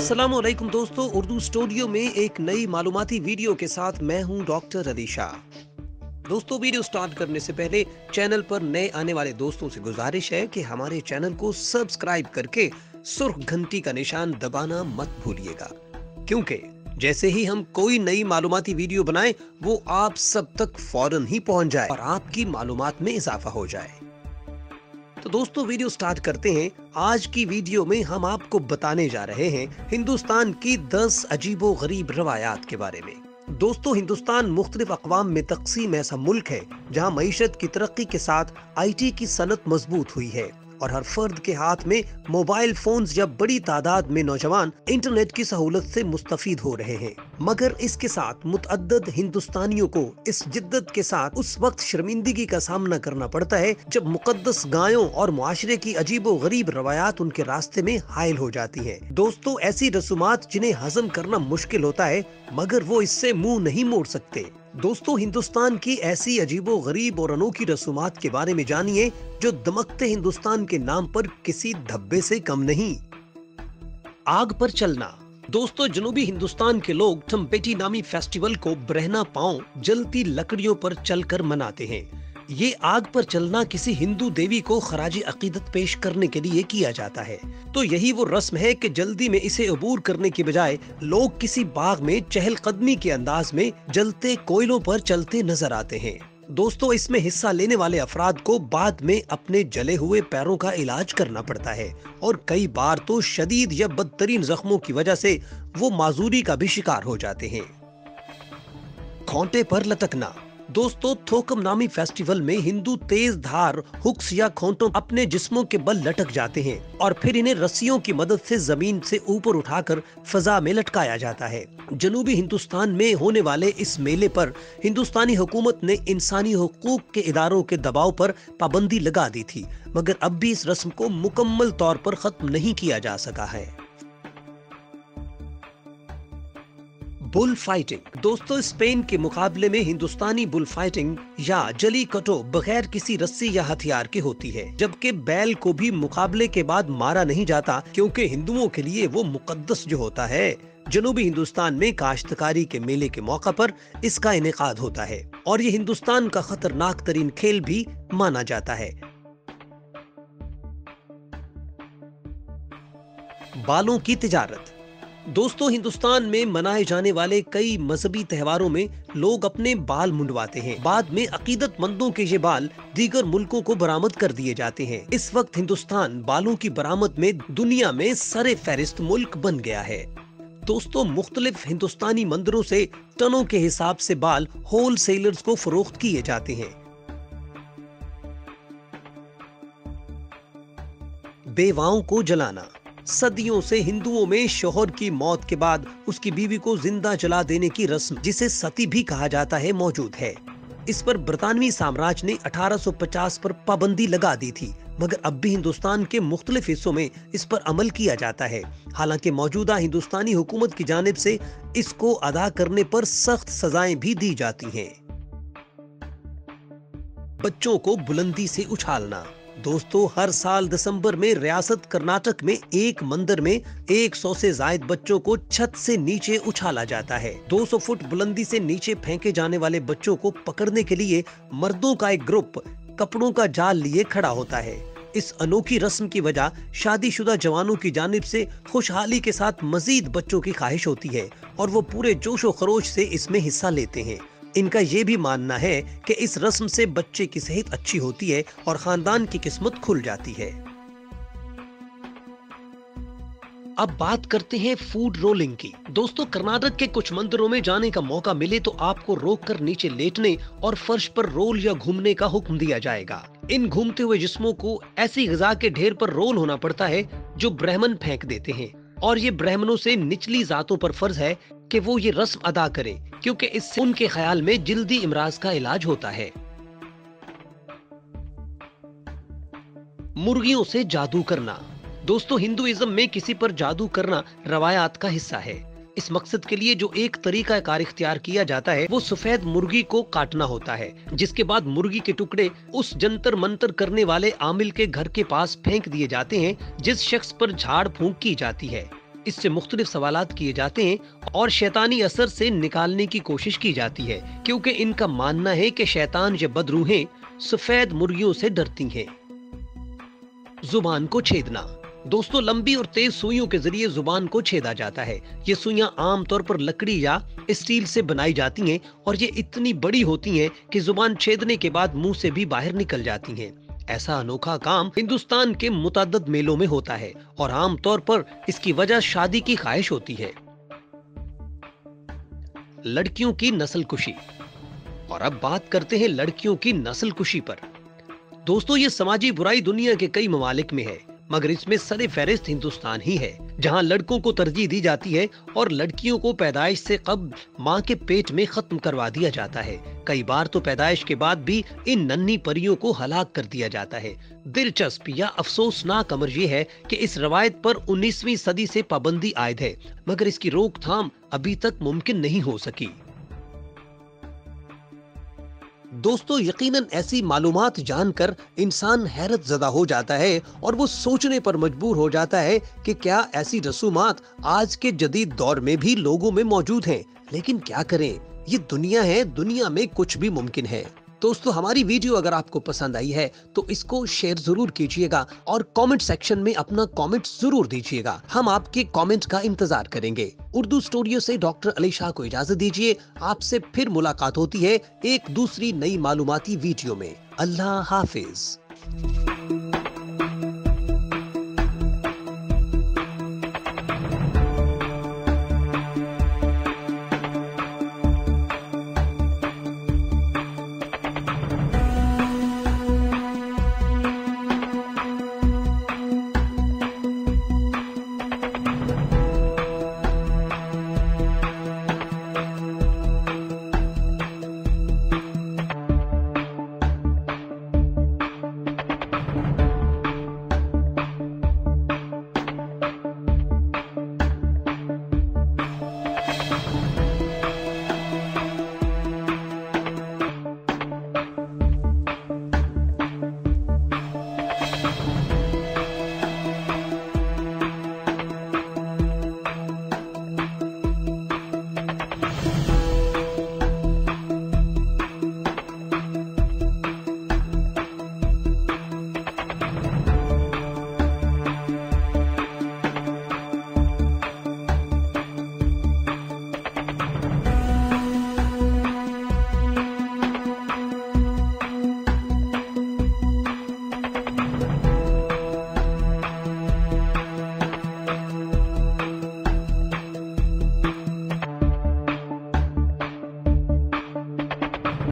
अस्सलामुअलैकुम दोस्तों, उर्दू स्टूडियो में एक नई मालूमाती वीडियो के साथ मैं हूं डॉक्टर अली शाह। दोस्तों, वीडियो स्टार्ट करने से पहले चैनल पर नए आने वाले दोस्तों से गुजारिश है कि हमारे चैनल को सब्सक्राइब करके सुर्ख घंटी का निशान दबाना मत भूलिएगा, क्योंकि जैसे ही हम कोई नई मालूमाती वीडियो बनाएं वो आप सब तक फौरन ही पहुंच जाए और आपकी मालूमात में इजाफा हो जाए। तो दोस्तों, वीडियो स्टार्ट करते हैं। आज की वीडियो में हम आपको बताने जा रहे हैं हिंदुस्तान की 10 अजीबो गरीब रवायात के बारे में। दोस्तों, हिंदुस्तान मुख्तलिफ अक़वाम में तक़सीम ऐसा मुल्क है जहां मईशत की तरक्की के साथ IT की सनत मजबूत हुई है और हर फर्द के हाथ में मोबाइल फोन्स या बड़ी तादाद में नौजवान इंटरनेट की सहूलत से मुस्तफीद हो रहे हैं। मगर इसके साथ मुतअद्दिद हिंदुस्तानियों को इस जिद्दत के साथ उस वक्त शर्मिंदगी का सामना करना पड़ता है जब मुकद्दस गायों और मुआशरे की अजीबो गरीब रवायात उनके रास्ते में हाइल हो जाती हैं। दोस्तों, ऐसी रसूमात जिन्हें हजम करना मुश्किल होता है मगर वो इससे मुंह नहीं मोड़ सकते। दोस्तों, हिंदुस्तान की ऐसी अजीबो गरीब और अनोखी रसूमात के बारे में जानिए जो दमकते हिंदुस्तान के नाम पर किसी धब्बे से कम नहीं। आग पर चलना। दोस्तों, जनूबी हिंदुस्तान के लोग ठम्पेटी नामी फेस्टिवल को ब्रहना पांव जलती लकड़ियों पर चलकर मनाते हैं। ये आग पर चलना किसी हिंदू देवी को खराजी अकीदत पेश करने के लिए किया जाता है। तो यही वो रस्म है कि जल्दी में इसे अबूर करने के बजाय लोग किसी बाग में चहलकदमी के अंदाज में जलते कोयलों पर चलते नजर आते हैं। दोस्तों, इसमें हिस्सा लेने वाले अफराद को बाद में अपने जले हुए पैरों का इलाज करना पड़ता है और कई बार तो शदीद या बदतरीन जख्मों की वजह से वो माजूरी का भी शिकार हो जाते हैं। खोंटे पर लटकना। दोस्तों, थोकम नामी फेस्टिवल में हिंदू तेज धार हुक्स या खोंटों अपने जिस्मों के बल लटक जाते हैं और फिर इन्हें रस्सियों की मदद से जमीन से ऊपर उठाकर फजा में लटकाया जाता है। जनूबी हिंदुस्तान में होने वाले इस मेले पर हिंदुस्तानी हुकूमत ने इंसानी हुकूक के इदारों के दबाव पर पाबंदी लगा दी थी, मगर अब भी इस रस्म को मुकम्मल तौर पर खत्म नहीं किया जा सका है। Bull fighting. दोस्तों, स्पेन के मुकाबले में हिंदुस्तानी बुल फाइटिंग या जली कटो बगैर किसी रस्सी या हथियार के होती है, जबकि बैल को भी मुकाबले के बाद मारा नहीं जाता क्योंकि हिंदुओं के लिए वो मुकद्दस जो होता है। जनूबी हिंदुस्तान में काश्तकारी के मेले के मौका पर इसका इनेकाद होता है और ये हिंदुस्तान का खतरनाक तरीन खेल भी माना जाता है। बालों की तिजारत। दोस्तों, हिंदुस्तान में मनाए जाने वाले कई मजहबी त्योहारों में लोग अपने बाल मुंडवाते हैं। बाद में अकीदतमंदों के ये बाल दीगर मुल्कों को बरामद कर दिए जाते हैं। इस वक्त हिंदुस्तान बालों की बरामद में दुनिया में सरे फहरिस्त मुल्क बन गया है। दोस्तों, मुख्तलिफ हिंदुस्तानी मंदिरों से टनों के हिसाब से बाल होल सेलर्स को फरोख्त किए जाते हैं। बेवाओं को जलाना। सदियों से हिंदुओं में शोहर की मौत के बाद उसकी बीवी को जिंदा जला देने की रस्म, जिसे सती भी कहा जाता है, मौजूद है। इस पर ब्रितानवी साम्राज्य ने 1850 पर पाबंदी लगा दी थी, मगर अब भी हिंदुस्तान के मुख्तलिफ हिस्सों में इस पर अमल किया जाता है। हालांकि मौजूदा हिंदुस्तानी हुकूमत की जानिब से इसको अदा करने पर सख्त सजाएं भी दी जाती हैं। बच्चों को बुलंदी से उछालना। दोस्तों, हर साल दिसंबर में रियासत कर्नाटक में एक मंदिर में 100 से ज्यादा बच्चों को छत से नीचे उछाला जाता है। 200 फुट बुलंदी से नीचे फेंके जाने वाले बच्चों को पकड़ने के लिए मर्दों का एक ग्रुप कपड़ों का जाल लिए खड़ा होता है। इस अनोखी रस्म की वजह शादीशुदा जवानों की जानिब से खुशहाली के साथ मजीद बच्चों की ख्वाहिश होती है और वो पूरे जोशो खरोश से इसमें हिस्सा लेते हैं। इनका ये भी मानना है कि इस रस्म से बच्चे की सेहत अच्छी होती है और खानदान की किस्मत खुल जाती है। अब बात करते हैं फूड रोलिंग की। दोस्तों, कर्नाटक के कुछ मंदिरों में जाने का मौका मिले तो आपको रोककर नीचे लेटने और फर्श पर रोल या घूमने का हुक्म दिया जाएगा। इन घूमते हुए जिस्मों को ऐसी ग़िज़ा के ढेर पर रोल होना पड़ता है जो ब्राह्मण फेंक देते हैं और ये ब्राह्मणों से निचली जातों पर फर्ज है कि वो ये रस्म अदा करें, क्योंकि इससे उनके ख्याल में जिल्दी इमराज का इलाज होता है। मुर्गियों से जादू करना। दोस्तों, हिंदुइज्म में किसी पर जादू करना रवायात का हिस्सा है। इस मकसद के लिए जो एक तरीका कार इख्तियार किया जाता है वो सफेद मुर्गी को काटना होता है, जिसके बाद मुर्गी के टुकड़े उस जंतर मंतर करने वाले आमिल के घर के पास फेंक दिए जाते हैं जिस शख्स पर झाड़ फूंक की जाती है। इससे मुख्तलिफ सवालात किए जाते हैं और शैतानी असर से निकालने की कोशिश की जाती है, क्योंकि इनका मानना है कि शैतान या बदरूहें सफेद मुर्गियों से डरती हैं। जुबान को छेदना। दोस्तों, लंबी और तेज सुइयों के जरिए जुबान को छेदा जाता है। ये सुइयां आमतौर पर लकड़ी या स्टील से बनाई जाती हैं और ये इतनी बड़ी होती हैं कि जुबान छेदने के बाद मुंह से भी बाहर निकल जाती हैं। ऐसा अनोखा काम हिंदुस्तान के मुतअद्दिद मेलों में होता है और आमतौर पर इसकी वजह शादी की ख्वाहिश होती है। लड़कियों की नस्लकुशी। और अब बात करते हैं लड़कियों की नस्लकुशी पर। दोस्तों, ये समाजी बुराई दुनिया के कई ममालिक में है, मगर इसमें सरे फहरिस्त हिंदुस्तान ही है, जहां लड़कों को तरजीह दी जाती है और लड़कियों को पैदाइश से कब्ल मां के पेट में खत्म करवा दिया जाता है। कई बार तो पैदाइश के बाद भी इन नन्ही परियों को हलाक कर दिया जाता है। दिलचस्प या अफसोसनाक अमर ये है कि इस रवायत पर 19वीं सदी से पाबंदी आयद है, मगर इसकी रोकथाम अभी तक मुमकिन नहीं हो सकी। दोस्तों, यकीनन ऐसी मालूमात जानकर इंसान हैरत ज़दा हो जाता है और वो सोचने पर मजबूर हो जाता है कि क्या ऐसी रसूमात आज के जदीद दौर में भी लोगों में मौजूद हैं। लेकिन क्या करें, ये दुनिया है, दुनिया में कुछ भी मुमकिन है। दोस्तों, हमारी वीडियो अगर आपको पसंद आई है तो इसको शेयर जरूर कीजिएगा और कमेंट सेक्शन में अपना कमेंट जरूर दीजिएगा। हम आपके कमेंट का इंतजार करेंगे। उर्दू स्टूडियो से डॉक्टर अलीशा को इजाजत दीजिए। आपसे फिर मुलाकात होती है एक दूसरी नई मालूमाती वीडियो में। अल्लाह हाफिज।